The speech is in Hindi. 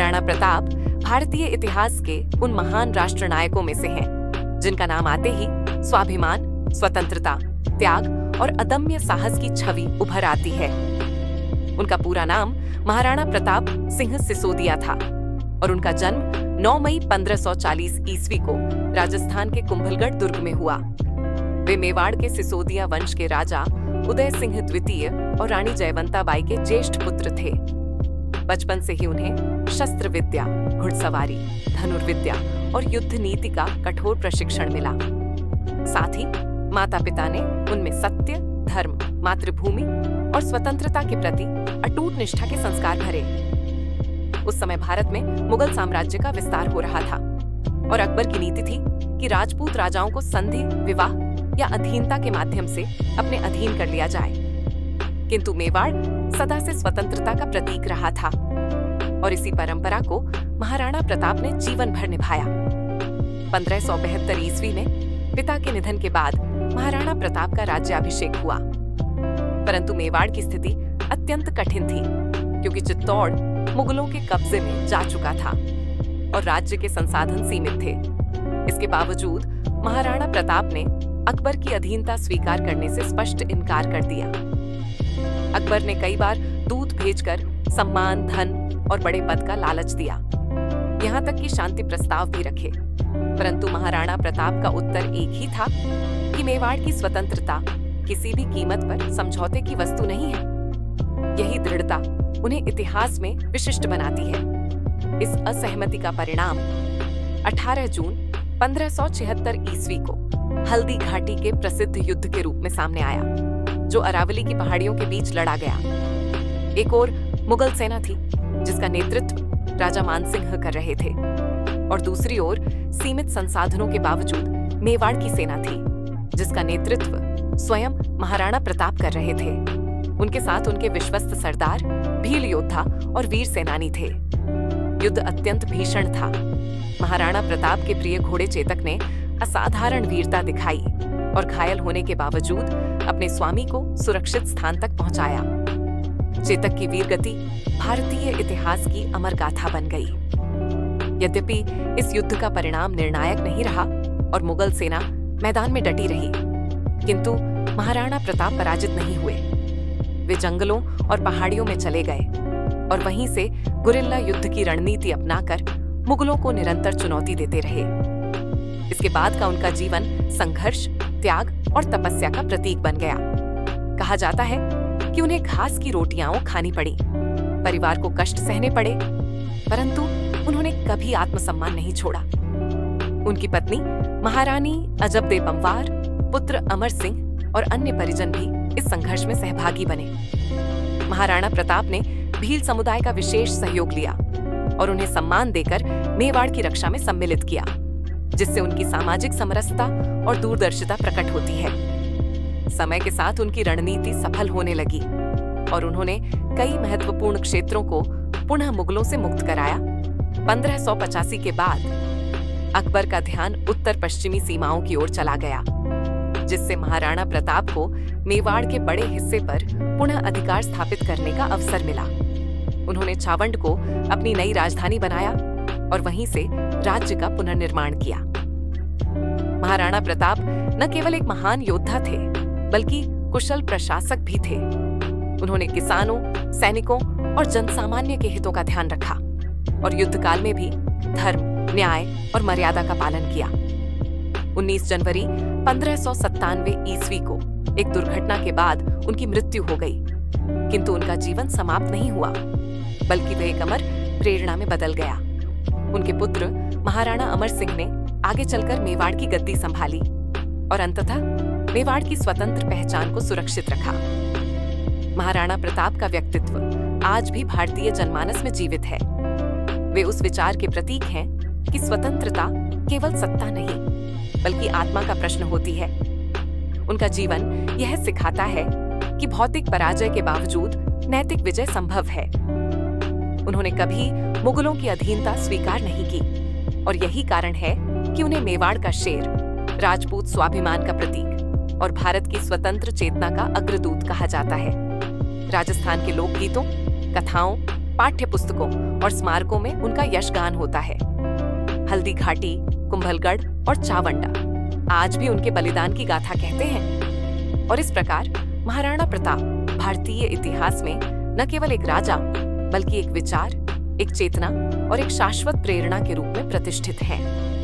महाराणा प्रताप भारतीय इतिहास के उन महान राष्ट्रनायकों में से हैं, जिनका नाम आते ही स्वाभिमान, स्वतंत्रता, त्याग और अदम्य साहस की छवि उभर आती है। उनका पूरा नाम महाराणा प्रताप सिंह सिसोदिया था और उनका जन्म 9 मई 1540 ईस्वी को राजस्थान के कुंभलगढ़ दुर्ग में हुआ। वे मेवाड़ के सिसोदिया वंश के राजा उदय सिंह द्वितीय और रानी जयवंता बाई के ज्येष्ठ पुत्र थे। बचपन से ही उन्हें शस्त्र विद्या, घुड़सवारी, धनुर्विद्या और युद्ध नीति का कठोर प्रशिक्षण मिला। साथ ही माता पिता ने उनमें सत्य, धर्म, मातृभूमि और स्वतंत्रता के प्रति अटूट निष्ठा के संस्कार भरे। उस समय भारत में मुगल साम्राज्य का विस्तार हो रहा था और अकबर की नीति थी कि राजपूत राजाओं को संधि, विवाह या अधीनता के माध्यम से अपने अधीन कर लिया जाए। किंतु मेवाड़ सदा से स्वतंत्रता का प्रतीक रहा था और इसी परंपरा को महाराणा प्रताप ने जीवन भर निभाया। 1572 ईस्वी में पिता के निधन के बाद महाराणा प्रताप का राज्याभिषेक हुआ, परंतु मेवाड़ की स्थिति अत्यंत कठिन थी क्योंकि चित्तौड़ मुगलों के कब्जे में जा चुका था और राज्य के संसाधन सीमित थे। इसके बावजूद महाराणा प्रताप ने अकबर की अधीनता स्वीकार करने से स्पष्ट इनकार कर दिया। अकबर ने कई बार दूत भेजकर सम्मान, धन और बड़े पद का लालच दिया, यहाँ तक कि शांति प्रस्ताव भी रखे, परंतु महाराणा प्रताप का उत्तर एक ही था कि मेवाड़ की स्वतंत्रता किसी भी कीमत पर समझौते की वस्तु नहीं है। यही दृढ़ता उन्हें इतिहास में विशिष्ट बनाती है। इस असहमति का परिणाम 18 जून 1576 ईस्वी को हल्दी घाटी के प्रसिद्ध युद्ध के रूप में सामने आया, जो अरावली की पहाड़ियों के बीच लड़ा गया। एक ओर मुगल सेना थी जिसका नेतृत्व राजा मानसिंह कर रहे थे और दूसरी ओर सीमित संसाधनों के बावजूद मेवाड़ की सेना थी जिसका नेतृत्व स्वयं महाराणा प्रताप कर रहे थे। उनके साथ उनके विश्वस्त सरदार, भील योद्धा और वीर सेनानी थे। युद्ध अत्यंत भीषण था। महाराणा प्रताप के प्रिय घोड़े चेतक ने असाधारण वीरता दिखाई और घायल होने के बावजूद अपने स्वामी को सुरक्षित स्थान तक पहुंचाया। चेतक की वीर गति भारतीय इतिहास की अमर गाथा बन गई। यद्यपि इस युद्ध का परिणाम निर्णायक नहीं रहा और मुगल सेना मैदान में डटी रही, किंतु महाराणा प्रताप पराजित नहीं हुए। वे जंगलों और पहाड़ियों में चले गए और वहीं से गुरिल्ला युद्ध की रणनीति अपनाकर मुगलों को निरंतर चुनौती देते रहे। इसके बाद का उनका जीवन संघर्ष, त्याग और तपस्या का प्रतीक बन गया। कहा जाता है कि उन्हें घास की रोटियां खानी पड़ी, परिवार को कष्ट सहने पड़े, परंतु उन्होंने कभी आत्मसम्मान नहीं छोड़ा। उनकी पत्नी महारानी अजबदे बमवार, पुत्र अमर सिंह और अन्य परिजन भी इस संघर्ष में सहभागी बने। महाराणा प्रताप ने भील समुदाय का विशेष सहयोग लिया और उन्हें सम्मान देकर मेवाड़ की रक्षा में सम्मिलित किया, जिससे उनकी सामाजिक समरसता और दूरदर्शिता प्रकट होती है। समय के साथ उनकी रणनीति सफल होने लगी और उन्होंने कई महत्वपूर्ण क्षेत्रों को पुनः मुगलों से मुक्त कराया। 1585 के बाद अकबर का ध्यान उत्तर पश्चिमी सीमाओं की ओर चला गया, जिससे महाराणा प्रताप को मेवाड़ के बड़े हिस्से पर पुनः अधिकार स्थापित करने का अवसर मिला। उन्होंने छावंड को अपनी नई राजधानी बनाया और वहीं से राज्य का पुनर्निर्माण किया। महाराणा प्रताप न केवल एक महान योद्धा थे, बल्कि कुशल प्रशासक भी थे। उन्होंने किसानों, सैनिकों और जनसामान्य के हितों का ध्यान रखा और युद्ध काल में भी धर्म, न्याय और मर्यादा का पालन किया। 19 जनवरी 1597 ईस्वी को एक दुर्घटना के बाद उनकी मृत्यु हो गई, किंतु उनका जीवन समाप्त नहीं हुआ, बल्कि वह एक अमर प्रेरणा में बदल गया। उनके पुत्र महाराणा अमर सिंह ने आगे चलकर मेवाड़ की गद्दी संभाली और अंततः मेवाड़ की स्वतंत्र पहचान को सुरक्षित रखा। महाराणा प्रताप का व्यक्तित्व आज भी भारतीय जनमानस में जीवित है। वे उस विचार के प्रतीक हैं कि स्वतंत्रता केवल सत्ता नहीं, बल्कि आत्मा का प्रश्न होती है। उनका जीवन यह सिखाता है कि भौतिक पराजय के बावजूद नैतिक विजय संभव है। उन्होंने कभी मुगलों की अधीनता स्वीकार नहीं की और यही कारण है कि उन्हें मेवाड़ का शेर, राजपूत स्वाभिमान का प्रतीक और भारत की स्वतंत्र चेतना का अग्रदूत कहा जाता है। राजस्थान के लोकगीतों, कथाओं पाठ्य पुस्तकों और स्मारकों में उनका यशगान होता है। हल्दी घाटी, कुंभलगढ़ और चावंडा आज भी उनके बलिदान की गाथा कहते हैं। और इस प्रकार महाराणा प्रताप भारतीय इतिहास में न केवल एक राजा बल्कि एक विचार, एक चेतना और एक शाश्वत प्रेरणा के रूप में प्रतिष्ठित हैं।